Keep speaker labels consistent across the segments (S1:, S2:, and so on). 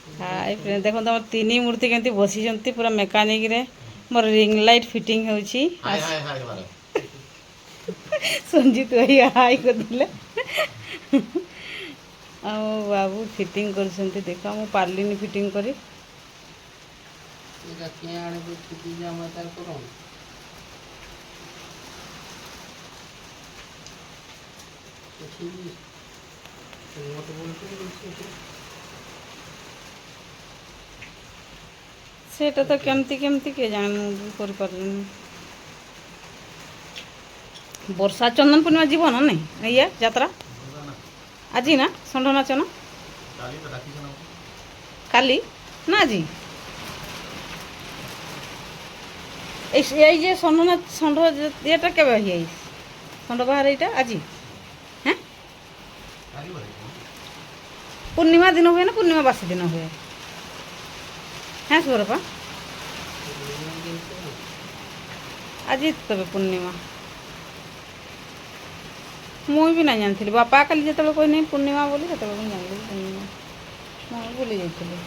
S1: hi friend देखो तुम तीन मूर्ति केमती बसी पूरा मेकानिक रे मोर रिंग लाइट फिटिंग होची संजीत भाई हाय करदेले आ बाबू फिटिंग कर देख मु पार्लिनी फिटिंग करी सेटा तो केमती केमती के जान कर पारलिनी वर्षा चंदन पूर्णिमा जीव ना नहीं या यात्रा आज ना षंड नाच ना काली ना आज ये षंड नाच षंड येटा केबे हिया षंड बाहर एटा आज हैं पूर्णिमा दिन हुए ना पूर्णिमा बासी दिन हुए हाँ सुरपा आज तब पूर्णिमा मुई भी ना जानी बापा काली जो कोई नहीं पूर्णिमा बोली से जानी पूर्णिमा मैं भूली जाइए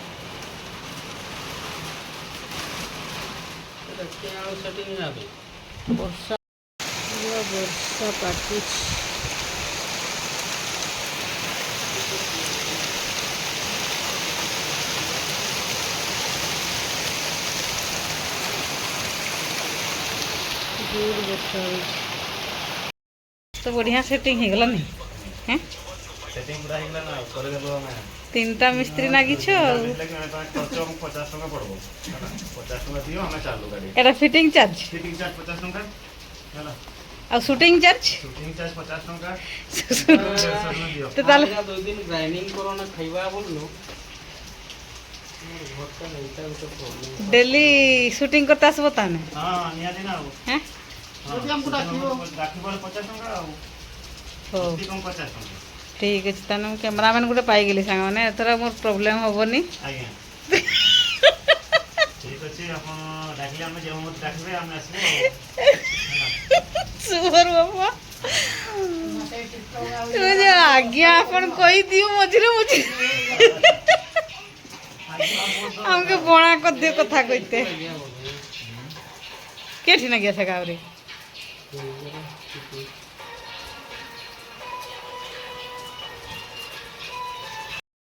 S1: वर्षा वर्षा काटुच तो बढ़िया सेटिंग हो गला नहीं हैं
S2: सेटिंग पूरा हिगला ना करे देबो हमें
S1: तीनटा मिस्त्री नागिछ
S2: खर्च हम 50 टका पड़बो 50 टका दियो हमें चालू गाड़ी
S1: एटा फिटिंग चार्ज
S2: 50 टका हैला
S1: और शूटिंग चार्ज
S2: 50 टका
S1: तो ताले
S3: दो दिन ग्राइंडिंग करो ना खइबा बोललो
S1: डेली शूटिंग करते आसबो ताने
S2: हां निया देना
S1: हैं
S2: हम को राखी पर 50 टका
S1: हो
S2: कम 50 टका
S1: ठीक है ताने कैमरामैन गुटे पाई गेली सांग माने एतरा मोर प्रॉब्लम होबनी
S2: आज्ञा ठीक अछि अपन डाकले हम जे हम डाकबे हम आसबो
S1: सुवर बाबा तू जे आज्ञा अपन कोई दियो मझरे मझरे हमके बणा कर दे कथा कहते केठी ना गया से गावरे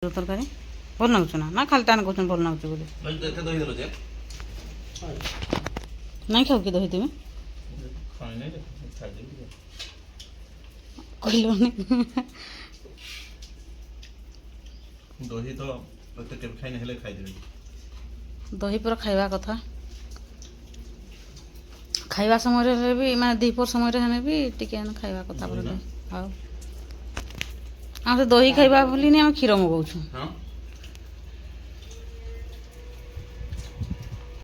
S1: तरकारी भल नागुच ना खाली टाण कहते भल नागुच बोली नहीं खाओ कि दही तुम कहलो नहीं
S2: दही तो ओते के खाइ नहले खाइ देबे
S1: दही पूरा खाइबा कथा खाइबा समय भी माने दीपर समय भी टिके खाइबा कथा बोले हां हम तो दही खाइबा बोली नहीं हम क्षीर मगाउछु
S2: हां